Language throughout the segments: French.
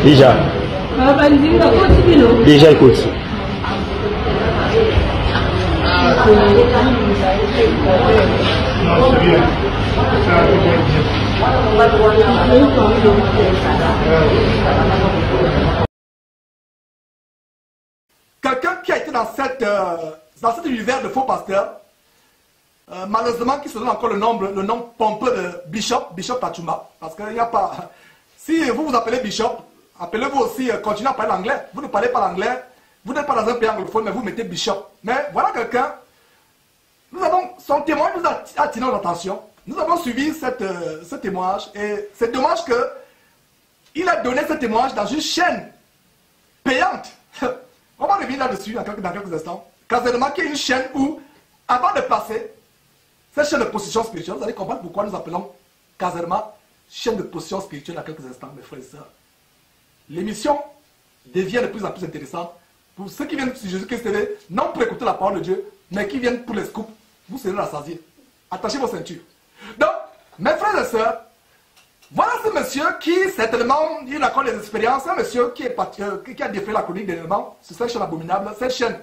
Déjà. Déjà, écoute. Quelqu'un qui a été dans cet univers de faux pasteurs, malheureusement qui se donne encore le nom pompeux de Bishop Tachumba, parce qu'il n'y a pas... Si vous vous appelez Bishop, appelez-vous aussi, continuez à parler l'anglais. Vous ne parlez pas l'anglais, vous n'êtes pas dans un pays anglophone, mais vous mettez Bishop. Mais voilà quelqu'un, son témoignage nous a attiré notre attention. Nous avons suivi ce témoignage et c'est dommage qu'il a donné ce témoignage dans une chaîne payante. On va revenir là-dessus dans quelques instants. Casuellement, qui est une chaîne où, avant de passer, cette chaîne de position spirituelle, vous allez comprendre pourquoi nous appelons casuellement chaîne de position spirituelle dans quelques instants, mes frères et sœurs. L'émission devient de plus en plus intéressante. Pour ceux qui viennent sur Jésus-Christ TV, non pour écouter la parole de Dieu, mais qui viennent pour les scoops, vous serez rassasiés. Attachez vos ceintures. Donc, mes frères et sœurs, voilà ce monsieur qui, certainement, il a encore des expériences, un monsieur qui a défait la chronique d'événements sur cette chaîne abominable, cette chaîne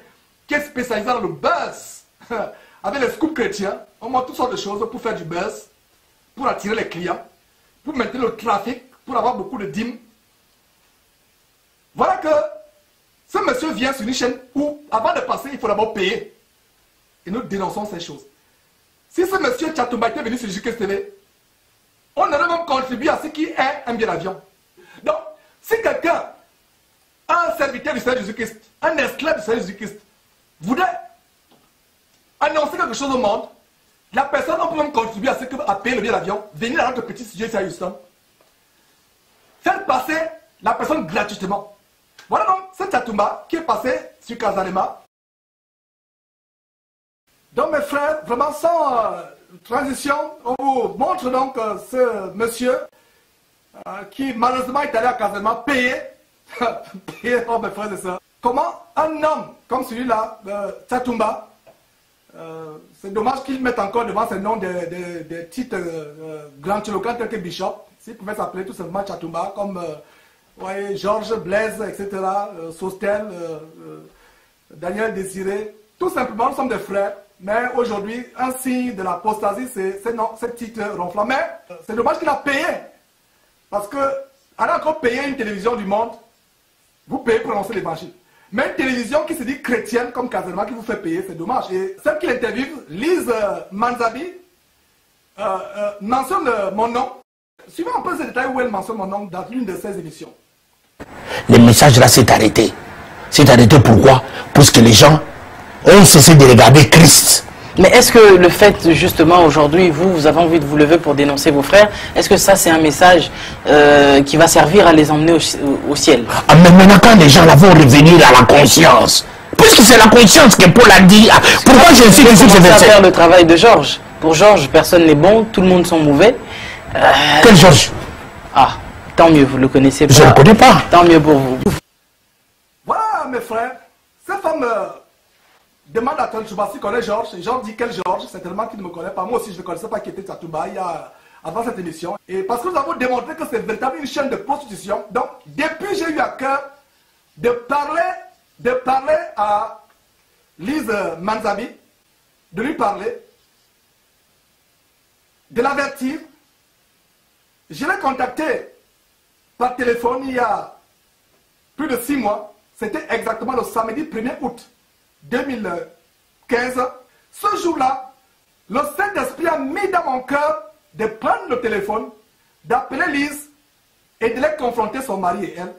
qui est spécialisée dans le buzz, avec les scoops chrétiens. On montre toutes sortes de choses pour faire du buzz, pour attirer les clients, pour maintenir le trafic, pour avoir beaucoup de dîmes. Voilà que ce monsieur vient sur une chaîne où, avant de passer, il faut d'abord payer. Et nous dénonçons ces choses. Si ce monsieur Tchatoumba était venu sur Jésus-Christ TV, on aurait même contribué à ce qui est un billet d'avion. Donc, si quelqu'un, un serviteur du Seigneur Jésus-Christ, un esclave du Seigneur Jésus-Christ, voudrait annoncer quelque chose au monde, la personne, on peut même contribuer à ce que, à payer le billet d'avion, venir dans notre petit studio ici à Houston, faire passer la personne gratuitement. Voilà donc ce Tchatoumba qui est passé sur Kazalema. Donc mes frères, vraiment sans transition, on vous montre donc ce monsieur qui malheureusement est allé à Kazalema payer, oh mes frères et sœurs. Comment un homme comme celui-là, Tchatoumba, c'est dommage qu'il mette encore devant ce nom des titres grandiloquents tels que Bishop, s'il pouvait s'appeler tout simplement Tchatoumba, comme Georges, Blaise, etc., Sostel, Daniel Désiré, tout simplement nous sommes des frères. Mais aujourd'hui, un signe de l'apostasie, c'est ce titre ronflant. Mais c'est dommage qu'il a payé. Parce que, allez encore payer une télévision du monde, vous payez pour annoncer l'évangile. Mais une télévision qui se dit chrétienne, comme Kazalema, qui vous fait payer, c'est dommage. Et celle qui l'interviewe, Lise Manzabi, mentionne mon nom. Suivez un peu ces détails où elle mentionne mon nom dans l'une de ses émissions. Le message là s'est arrêté. C'est arrêté pourquoi? Parce que les gens ont cessé de regarder Christ. Mais est-ce que le fait, justement, aujourd'hui, vous avez envie de vous lever pour dénoncer vos frères, est-ce que ça, c'est un message qui va servir à les emmener au ciel? Ah, mais maintenant, quand les gens là vont revenir à la conscience, puisque c'est la conscience que Paul a dit, pourquoi je suis sur ce verset? Faire le travail de Georges. Pour Georges, personne n'est bon, tout le monde sont mauvais. Quel Georges? Ah, tant mieux, vous ne le connaissez pas. Je ne le connais pas. Tant mieux pour vous. Voilà, mes frères, cette femme demande à Tchatoumba s'il connaît Georges. Et Georges dit quel Georges? C'est tellement qu'il ne me connaît pas. Moi aussi, je ne connaissais pas qui était Tchatoumba avant cette émission. Et parce que nous avons démontré que c'est véritablement une chaîne de prostitution. Donc, depuis, j'ai eu à cœur de parler à Lise Manzabi, de lui parler, de l'avertir. Je l'ai contacté par téléphone il y a plus de 6 mois. C'était exactement le samedi 1er août 2015. Ce jour-là, le Saint-Esprit a mis dans mon cœur de prendre le téléphone, d'appeler Lise et de les confronter son mari et elle.